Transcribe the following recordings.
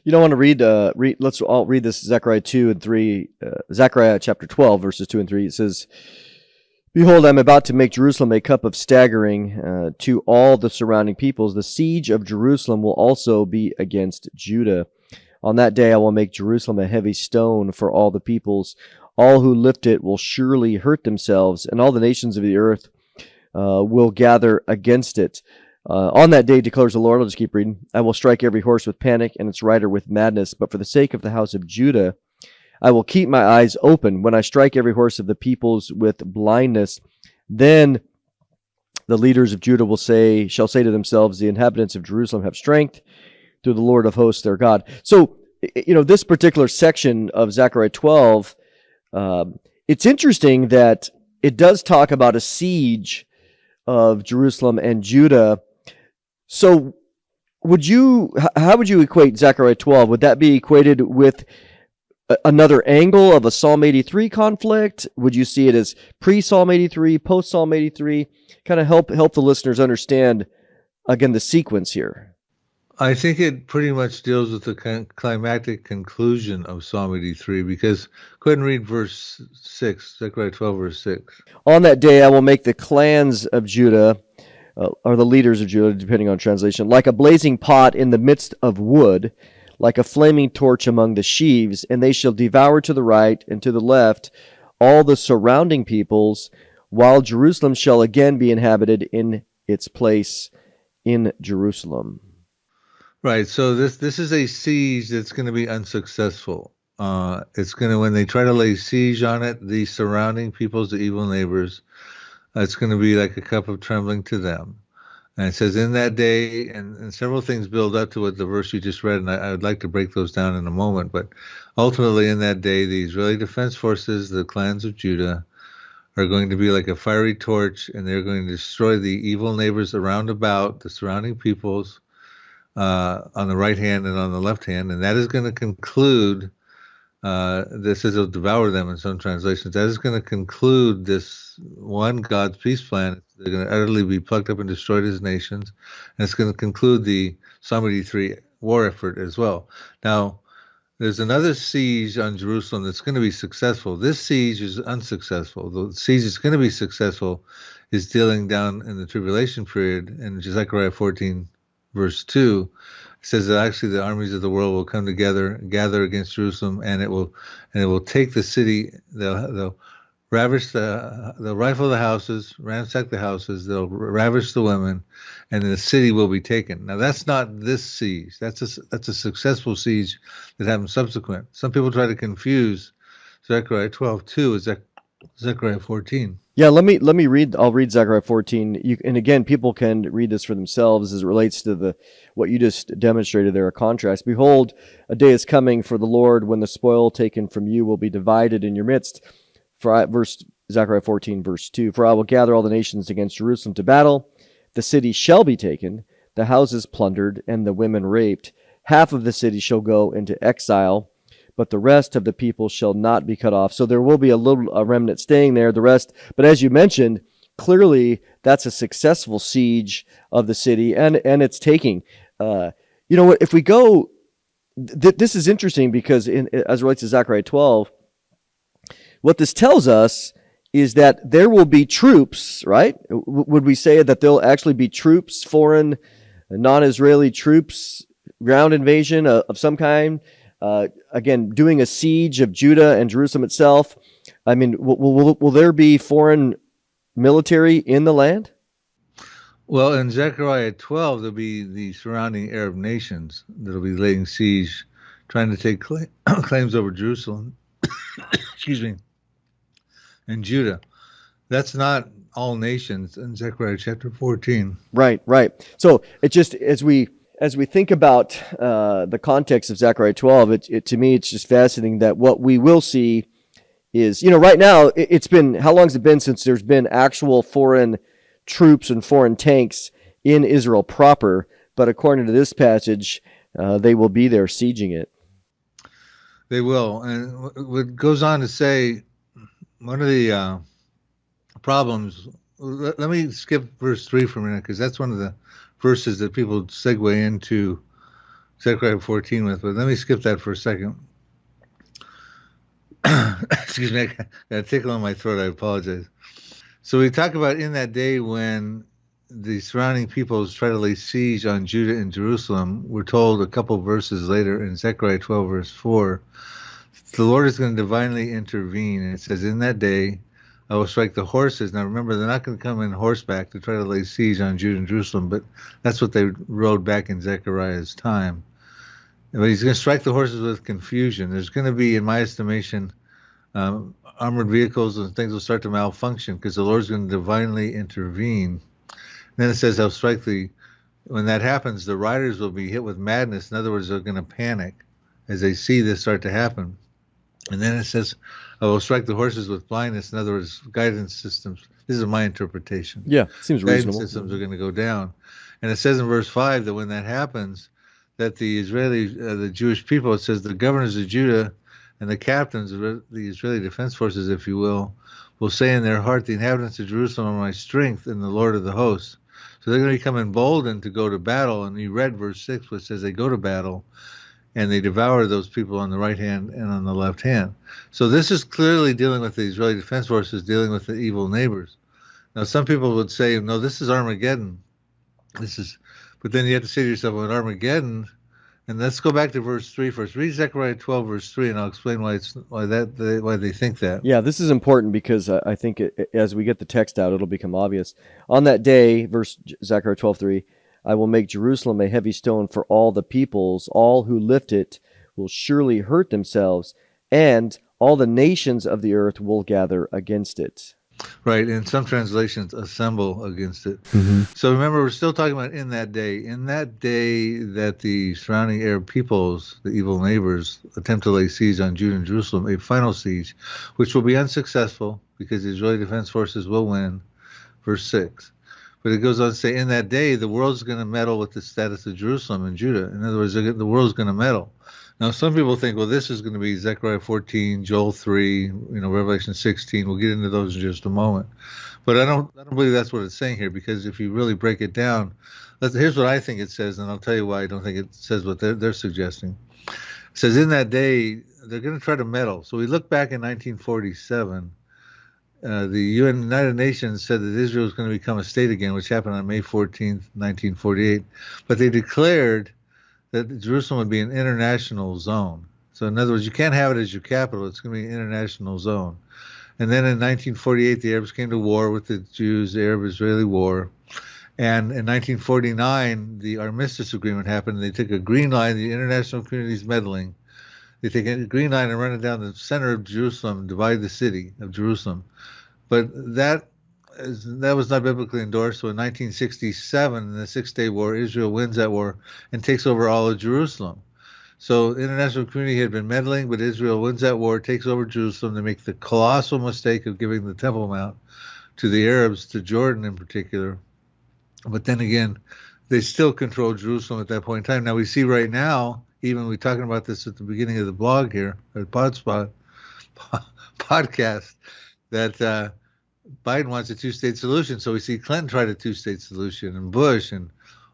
You don't want to read. Let's all read this Zechariah 2 and 3. Zechariah chapter 12, verses 2 and 3. It says, "Behold, I am about to make Jerusalem a cup of staggering to all the surrounding peoples. The siege of Jerusalem will also be against Judah. On that day I will make Jerusalem a heavy stone for all the peoples. All who lift it will surely hurt themselves, and all the nations of the earth will gather against it. On that day, declares the Lord," I'll just keep reading, "I will strike every horse with panic and its rider with madness. But for the sake of the house of Judah, I will keep my eyes open. When I strike every horse of the peoples with blindness, then the leaders of Judah shall say to themselves, the inhabitants of Jerusalem have strength through the Lord of hosts, their God." So, this particular section of Zechariah 12, it's interesting that it does talk about a siege of Jerusalem and Judah. So how would you equate Zechariah 12? Would that be equated with another angle of a Psalm 83 conflict? Would you see it as pre-Psalm 83, post-Psalm 83? Kind of help the listeners understand, again, the sequence here. I think it pretty much deals with the climactic conclusion of Psalm 83, because go ahead and read verse 6, Zechariah 12, verse 6. "On that day I will make the clans of Judah, or the leaders of Judah, depending on translation, like a blazing pot in the midst of wood, like a flaming torch among the sheaves, and they shall devour to the right and to the left all the surrounding peoples, while Jerusalem shall again be inhabited in its place in Jerusalem." Right. So this is a siege that's going to be unsuccessful. It's going to, when they try to lay siege on it, the surrounding peoples, the evil neighbors, it's going to be like a cup of trembling to them. And it says, in that day, and several things build up to what the verse you just read, and I would like to break those down in a moment. But ultimately, in that day, the Israeli Defense Forces, the clans of Judah, are going to be like a fiery torch, and they're going to destroy the evil neighbors around about, the surrounding peoples, on the right hand and on the left hand. And that is going to conclude, this says it'll devour them in some translations. That is going to conclude this one God's peace plan. They're going to utterly be plucked up and destroyed as nations. And it's going to conclude the Psalm 83 war effort as well. Now, there's another siege on Jerusalem that's going to be successful. This siege is unsuccessful. The siege that's going to be successful is dealing down in the tribulation period. In Zechariah 14, verse 2, it says that actually the armies of the world will come together, gather against Jerusalem, and it will take the city. They'll ravish they'll rifle the houses, ransack the houses, they'll ravish the women, and the city will be taken. Now that's not this siege. That's a successful siege that happened subsequent. Some people try to confuse Zechariah 12:2 with Zechariah 14. Yeah, let me read. I'll read Zechariah 14. And again, people can read this for themselves as it relates to what you just demonstrated there, a contrast. "Behold, a day is coming for the Lord when the spoil taken from you will be divided in your midst." Zechariah 14, verse 2. "For I will gather all the nations against Jerusalem to battle. The city shall be taken, the houses plundered, and the women raped. Half of the city shall go into exile, but the rest of the people shall not be cut off." So there will be a remnant staying there, the rest. But as you mentioned, clearly that's a successful siege of the city and its taking. If we go, this is interesting because as it relates to Zechariah 12, what this tells us is that there will be troops, right? Would we say that there'll actually be troops, foreign, non-Israeli troops, ground invasion of some kind? Again, doing a siege of Judah and Jerusalem itself. I mean, will there be foreign military in the land? Well, in Zechariah 12, there'll be the surrounding Arab nations that'll be laying siege, trying to take claims over Jerusalem. Excuse me. And Judah. That's not all nations in Zechariah chapter 14. Right. So it just, as we think about the context of Zechariah 12, to me, it's just fascinating that what we will see is, right now, it's been, how long has it been since there's been actual foreign troops and foreign tanks in Israel proper? But according to this passage, they will be there sieging it. They will. And what goes on to say, one of the problems, let me skip verse 3 for a minute, because that's one of the verses that people segue into Zechariah 14 with, but let me skip that for a second. Excuse me, I got a tickle on my throat. I apologize. So we talk about in that day when the surrounding peoples try to lay siege on Judah and Jerusalem. We're told a couple verses later in Zechariah 12, verse 4, the Lord is going to divinely intervene. And it says, in that day, I will strike the horses. Now remember, they're not going to come in horseback to try to lay siege on Judah and Jerusalem, but that's what they rode back in Zechariah's time. But he's going to strike the horses with confusion. There's going to be, in my estimation, armored vehicles and things will start to malfunction because the Lord's going to divinely intervene. And then it says, I'll strike when that happens, the riders will be hit with madness. In other words, they're going to panic as they see this start to happen. And then it says, I will strike the horses with blindness. In other words, guidance systems. This is my interpretation. Yeah, seems guidance reasonable. systems are going to go down. And it says in verse 5 that when that happens, that the Jewish people, it says the governors of Judah and the captains of the Israeli defense forces, if you will say in their heart, the inhabitants of Jerusalem are my strength and the Lord of the hosts. So they're going to become emboldened to go to battle. And you read verse 6, which says they go to battle and they devour those people on the right hand and on the left hand. So this is clearly dealing with the Israeli defense forces, dealing with the evil neighbors. Now, some people would say, no, this is Armageddon. But then you have to say to yourself, well, Armageddon, and let's go back to verse 3 first. Read Zechariah 12, verse 3, and I'll explain why they think that. Yeah, this is important because I think as we get the text out, it'll become obvious. On that day, Zechariah 12:3, I will make Jerusalem a heavy stone for all the peoples. All who lift it will surely hurt themselves, and all the nations of the earth will gather against it. Right, in some translations, assemble against it. Mm-hmm. So remember, we're still talking about in that day that the surrounding Arab peoples, the evil neighbors, attempt to lay siege on Judah and Jerusalem, a final siege, which will be unsuccessful because the Israeli defense forces will win, verse 6. But it goes on to say, in that day, the world's going to meddle with the status of Jerusalem and Judah. In other words, the world's going to meddle. Now, some people think, well, this is going to be Zechariah 14, Joel 3, Revelation 16. We'll get into those in just a moment. But I don't believe that's what it's saying here, because if you really break it down, here's what I think it says, and I'll tell you why I don't think it says what they're suggesting. It says, in that day, they're going to try to meddle. So we look back in 1947. The United Nations said that Israel was going to become a state again, which happened on May 14th, 1948. But they declared that Jerusalem would be an international zone. So in other words, you can't have it as your capital. It's going to be an international zone. And then in 1948, the Arabs came to war with the Jews, the Arab-Israeli war. And in 1949, the armistice agreement happened. They took a green line, the international community's meddling. They take a green line and run it down the center of Jerusalem, divide the city of Jerusalem. But that was not biblically endorsed. So in 1967, in the Six-Day War, Israel wins that war and takes over all of Jerusalem. So the international community had been meddling, but Israel wins that war, takes over Jerusalem. They make the colossal mistake of giving the Temple Mount to the Arabs, to Jordan in particular. But then again, they still control Jerusalem at that point in time. Now we see right now, even we're talking about this at the beginning of the blog here, or podcast, that Biden wants a two-state solution. So we see Clinton tried a two-state solution, and Bush and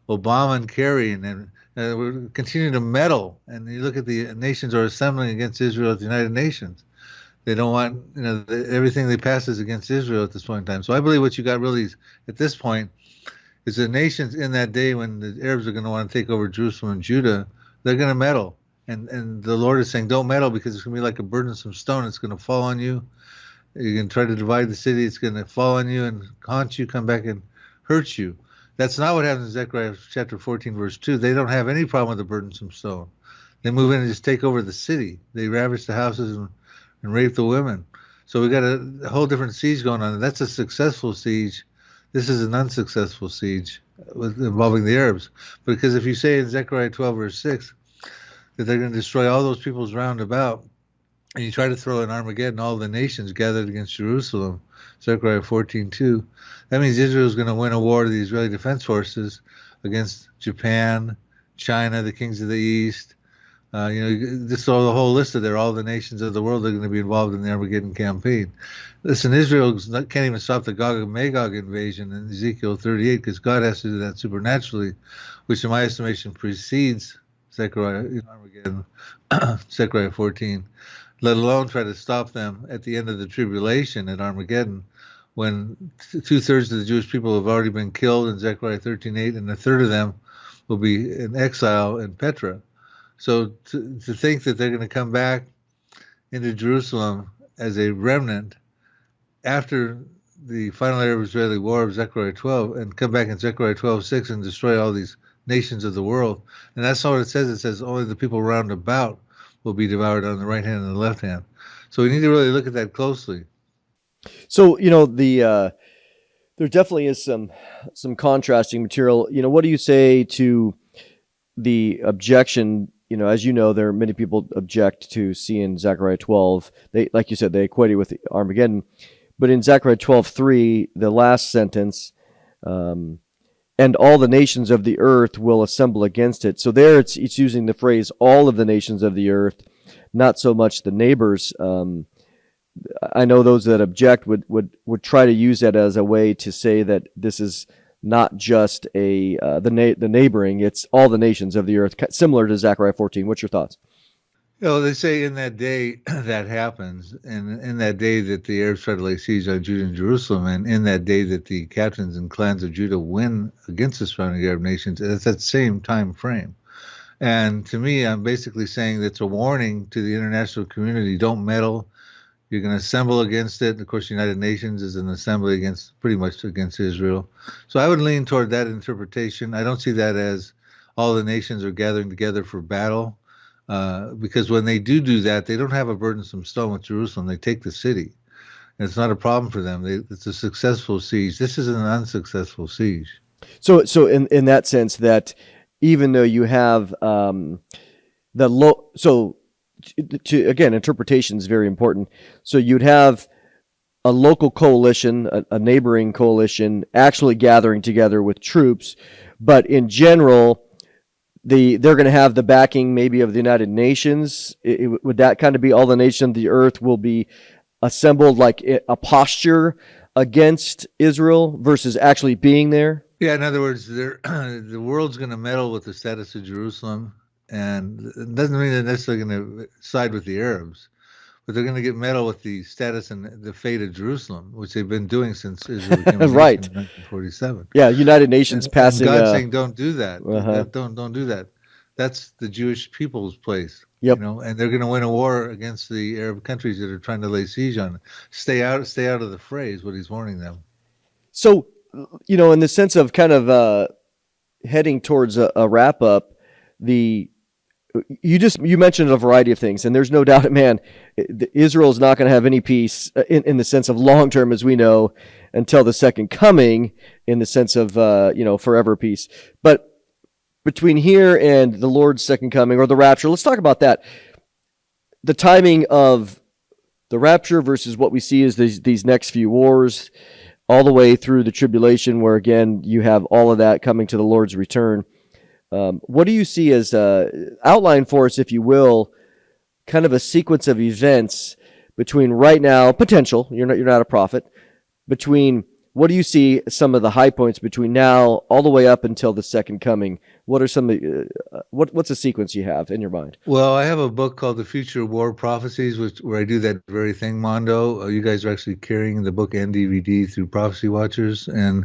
Obama and Kerry, and we're continuing to meddle. And you look at the nations are assembling against Israel at the United Nations. They don't want, everything they pass is against Israel at this point in time. So I believe what you got really at this point is the nations in that day when the Arabs are going to want to take over Jerusalem and Judah, they're going to meddle. And the Lord is saying, don't meddle, because it's going to be like a burdensome stone. It's going to fall on you. You can try to divide the city. It's going to fall on you and haunt you, come back and hurt you. That's not what happens in Zechariah chapter 14, verse 2. They don't have any problem with the burdensome stone. They move in and just take over the city. They ravage the houses and rape the women. So we got a whole different siege going on. That's a successful siege. This is an unsuccessful siege involving the Arabs. Because if you say in Zechariah 12, verse 6, that they're going to destroy all those peoples round about, and you try to throw in Armageddon, all the nations gathered against Jerusalem, Zechariah 14:2, that means Israel is going to win a war to the Israeli defense forces against Japan, China, the kings of the East. Just all the whole list of there, all the nations of the world are going to be involved in the Armageddon campaign. Listen, Israel can't even stop the Gog and Magog invasion in Ezekiel 38 because God has to do that supernaturally, which in my estimation precedes Zechariah, Armageddon, Zechariah 14, let alone try to stop them at the end of the tribulation at Armageddon, when 2/3 of the Jewish people have already been killed in Zechariah 13:8, and a third of them will be in exile in Petra. So to think that they're going to come back into Jerusalem as a remnant after the final Arab-Israeli war of Zechariah 12 and come back in Zechariah 12:6 and destroy all these nations of the world. And that's not what it says. It says only the people round about will be devoured on the right hand and the left hand. So we need to really look at that closely. So there definitely is some contrasting material. What do you say to the objection? As you know, there are many people object to seeing Zechariah 12. They, like you said, they equate it with Armageddon. But in Zechariah 12:3, the last sentence, and all the nations of the earth will assemble against it. So there it's using the phrase all of the nations of the earth, not so much the neighbors. I know those that object would try to use that as a way to say that this is not just the neighboring, it's all the nations of the earth, similar to Zechariah 14. What's your thoughts? They say in that day that happens, and in that day that the Arabs try to lay siege on Judah and Jerusalem, and in that day that the captains and clans of Judah win against the surrounding Arab nations, it's that same time frame. And to me, I'm basically saying that's a warning to the international community: don't meddle. You're going to assemble against it. Of course, the United Nations is an assembly pretty much against Israel. So I would lean toward that interpretation. I don't see that as all the nations are gathering together for battle. Because when they do that, they don't have a burdensome stone with Jerusalem. They take the city. And it's not a problem for them. It's a successful siege. This is an unsuccessful siege. So in that sense, that even though you have again, interpretation is very important. So you'd have a local coalition, a neighboring coalition, actually gathering together with troops, but in general, they're going to have the backing maybe of the United Nations. Would that kind of be all the nations of the earth will be assembled like a posture against Israel versus actually being there? Yeah, in other words, the world's going to meddle with the status of Jerusalem, and it doesn't mean they're necessarily going to side with the Arabs, but they're going to get meddle with the status and the fate of Jerusalem, which they've been doing since Israel became a nation right. in 1947. Yeah, United Nations passing. And God saying, "Don't do that. Uh-huh. Don't do that." That's the Jewish people's place. Yep. And they're going to win a war against the Arab countries that are trying to lay siege on it. Stay out of the fray is what he's warning them. So, in the sense of kind of heading towards a wrap up, you mentioned a variety of things, and there's no doubt, man, Israel is not going to have any peace in the sense of long term, as we know, until the second coming, in the sense of forever peace. But between here and the Lord's second coming, or the rapture, let's talk about that. The timing of the rapture versus what we see as these next few wars, all the way through the tribulation, where again you have all of that coming to the Lord's return. What do you see as outline for us, if you will, kind of a sequence of events between right now, potential, you're not a prophet, between what do you see some of the high points between now all the way up until the second coming? What are some what's a sequence you have in your mind? Well, I have a book called The Future War Prophecies, where I do that very thing, Mondo. You guys are actually carrying the book and DVD through Prophecy Watchers, and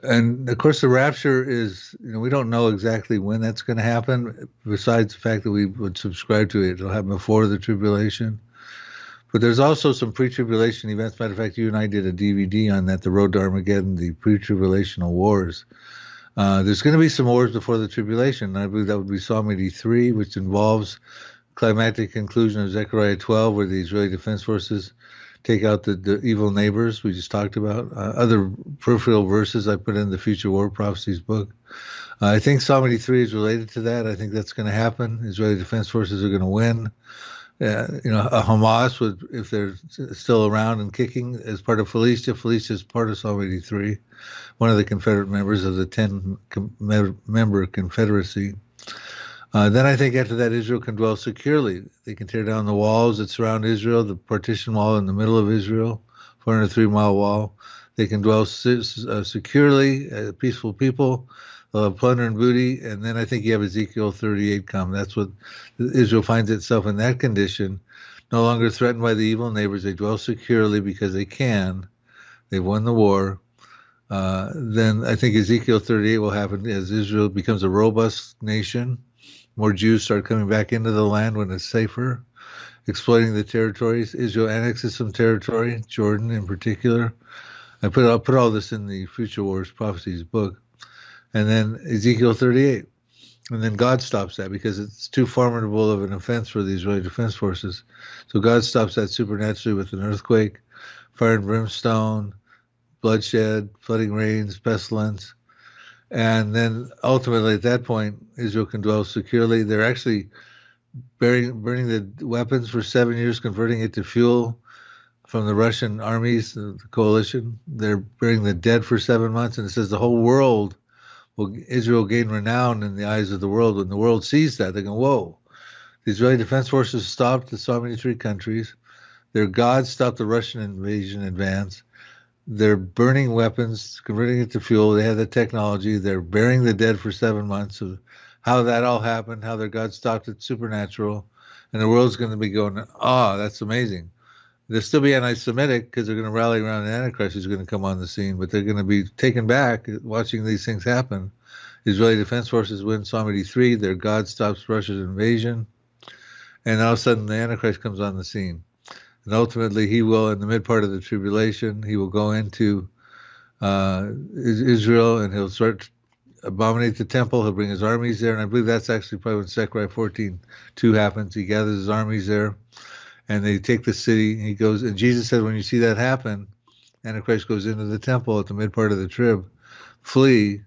of course the rapture is, we don't know exactly when that's going to happen, besides the fact that we would subscribe to it. It'll happen before the tribulation. But there's also some pre-tribulation events. Matter of fact, you and I did a DVD on that, The Road to Armageddon, the pre-tribulational wars. There's going to be some wars before the tribulation. I believe that would be Psalm 83, which involves climactic conclusion of Zechariah 12, where the Israeli Defense Forces take out the evil neighbors we just talked about. Other peripheral verses I put in the Future War Prophecies book. I think Psalm 83 is related to that. I think that's going to happen. Israeli Defense Forces are going to win. Hamas would, if they're still around and kicking, as part of Felicia. Felicia is part of Psalm 83, one of the Confederate members of the 10-member Confederacy. Then I think after that, Israel can dwell securely. They can tear down the walls that surround Israel, the partition wall in the middle of Israel, 403-mile wall. They can dwell securely, peaceful people. They'll have plunder and booty, and then I think you have Ezekiel 38 come. That's what Israel finds itself in, that condition, no longer threatened by the evil neighbors. They dwell securely because they can. They've won the war. Then I think Ezekiel 38 will happen as Israel becomes a robust nation. More Jews start coming back into the land when it's safer, exploiting the territories. Israel annexes some territory, Jordan in particular. I'll put all this in the Future Wars Prophecies book. And then Ezekiel 38. And then God stops that because it's too formidable of an offense for the Israeli Defense Forces. So God stops that supernaturally with an earthquake, fire and brimstone, bloodshed, flooding rains, pestilence. And then ultimately at that point, Israel can dwell securely. They're actually burning the weapons for 7 years, converting it to fuel from the Russian armies, the coalition. They're burying the dead for 7 months. And it says the whole world Israel gain renown in the eyes of the world. When the world sees that, they go, whoa. The Israeli Defense Forces stopped the so many 3 countries. Their gods stopped the Russian invasion advance. They're burning weapons, converting it to fuel. They have the technology. They're burying the dead for 7 months. So how that all happened, how their God stopped it, supernatural. And the world's going to be going, that's amazing. They'll still be anti-Semitic because they're going to rally around the Antichrist who's going to come on the scene, but they're going to be taken back watching these things happen. Israeli Defense Forces win Psalm 83. Their God stops Russia's invasion. And all of a sudden, the Antichrist comes on the scene. And ultimately, he will, in the mid part of the tribulation, he will go into Israel and he'll start abominate the temple. He'll bring his armies there. And I believe that's actually probably when Zechariah 14:2 happens. He gathers his armies there. And they take the city. He goes, and Jesus said, when you see that happen, Antichrist goes into the temple at the mid part of the trib, flee,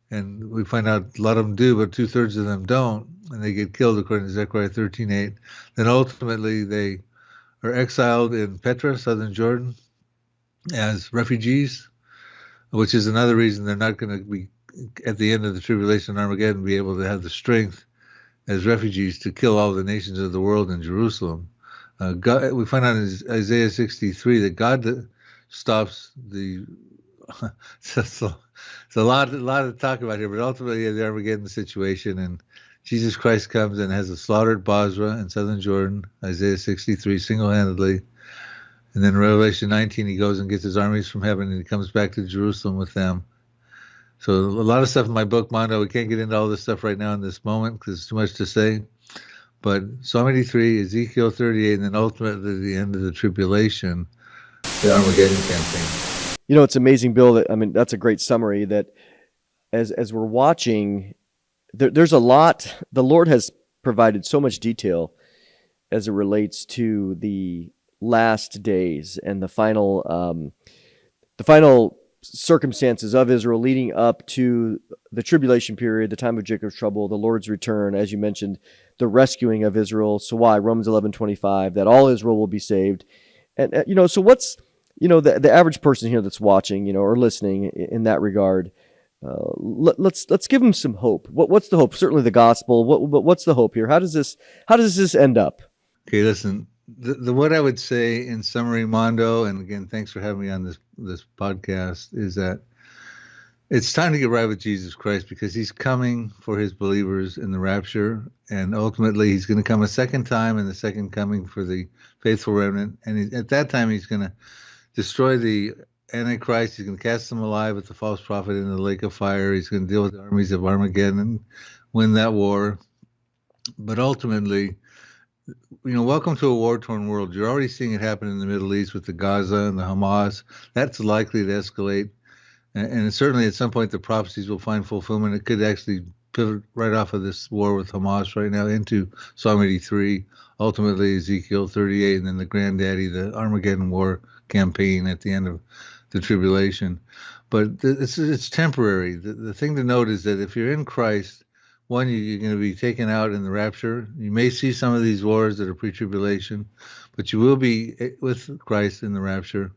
and we find out a lot of them do, but 2/3 of them don't, and they get killed according to Zechariah 13:8. Then ultimately they are exiled in Petra, southern Jordan, as refugees, which is another reason they're not going to be at the end of the tribulation Armageddon be able to have the strength as refugees to kill all the nations of the world in Jerusalem. God, we find out in Isaiah 63 that God stops the. It's a lot to talk about here, but ultimately the Armageddon situation, and Jesus Christ comes and has a slaughtered Basra in southern Jordan, Isaiah 63, single-handedly. And then Revelation 19, he goes and gets his armies from heaven, and he comes back to Jerusalem with them. So a lot of stuff in my book, Mondo. We can't get into all this stuff right now in this moment because it's too much to say. But Psalm 83, Ezekiel 38, and then ultimately the end of the tribulation, the Armageddon campaign. You know, it's amazing, Bill. That's a great summary. That as we're watching, there's a lot. The Lord has provided so much detail as it relates to the last days and the final circumstances of Israel leading up to the tribulation period, the time of Jacob's trouble, the Lord's return, as you mentioned, the rescuing of Israel. So why? Romans 11:25, that all Israel will be saved. And so what's, the average person here that's watching, or listening in that regard, let's give them some hope. What's the hope? Certainly the gospel. What's the hope here? How does this end up? Okay, listen. What I would say in summary, Mondo, and again, thanks for having me on this podcast, is that it's time to get right with Jesus Christ because he's coming for his believers in the rapture, and ultimately he's going to come a second time in the second coming for the faithful remnant. And at that time, he's going to destroy the Antichrist. He's going to cast them alive with the false prophet into the lake of fire. He's going to deal with the armies of Armageddon and win that war. But ultimately, welcome to a war-torn world. You're already seeing it happen in the Middle East with the Gaza and the Hamas. That's likely to escalate. And certainly at some point the prophecies will find fulfillment. It could actually pivot right off of this war with Hamas right now into Psalm 83, ultimately Ezekiel 38, and then the granddaddy, the Armageddon war campaign at the end of the tribulation. But it's temporary. The thing to note is that if you're in Christ, one, you're going to be taken out in the rapture. You may see some of these wars that are pre-tribulation, but you will be with Christ in the rapture.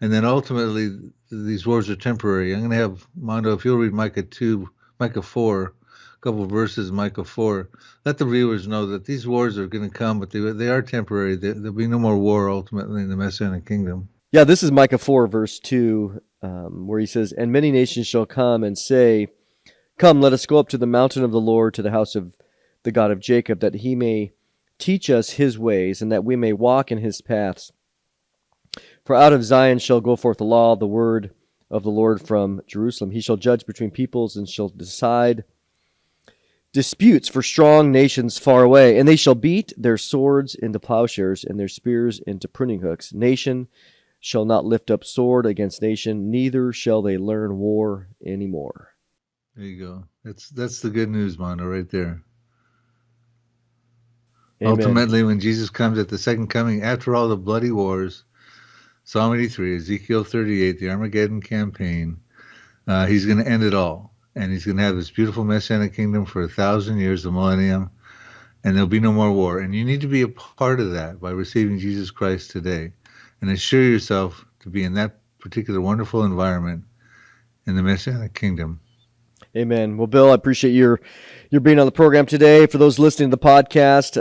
And then ultimately, these wars are temporary. I'm going to have, Mondo, if you'll read Micah 4, a couple of verses in Micah 4, let the viewers know that these wars are going to come, but they are temporary. There'll be no more war ultimately in the Messianic kingdom. Yeah, this is Micah 4, verse 2, where he says, "And many nations shall come and say, Come, let us go up to the mountain of the Lord, to the house of the God of Jacob, that he may teach us his ways, and that we may walk in his paths. For out of Zion shall go forth the law, the word of the Lord from Jerusalem. He shall judge between peoples, and shall decide disputes for strong nations far away. And they shall beat their swords into plowshares, and their spears into pruning hooks. Nation shall not lift up sword against nation, neither shall they learn war anymore. There you go. That's the good news, Mondo, right there. Amen. Ultimately, when Jesus comes at the second coming, after all the bloody wars, Psalm 83, Ezekiel 38, the Armageddon campaign, he's going to end it all. And he's going to have this beautiful messianic kingdom for 1,000 years, the millennium, and there'll be no more war. And you need to be a part of that by receiving Jesus Christ today, and assure yourself to be in that particular wonderful environment in the messianic kingdom. Amen. Well, Bill, I appreciate your being on the program today. For those listening to the podcast,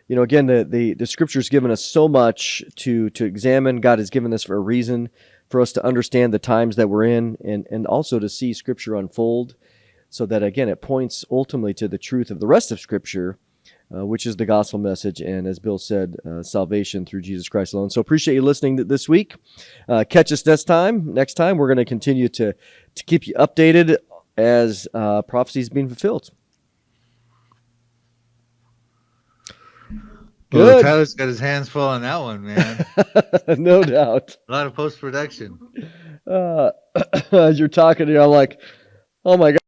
again, the Scripture's given us so much to examine. God has given this for a reason, for us to understand the times that we're in, and also to see Scripture unfold, so that, again, it points ultimately to the truth of the rest of Scripture, which is the gospel message, and as Bill said, salvation through Jesus Christ alone. So appreciate you listening this week. Catch us next time. Next time, we're going to continue to keep you updated as prophecies being fulfilled. Well, Good. Tyler's got his hands full on that one, man. No doubt. A lot of post-production. As you're talking here, I'm like, oh my God.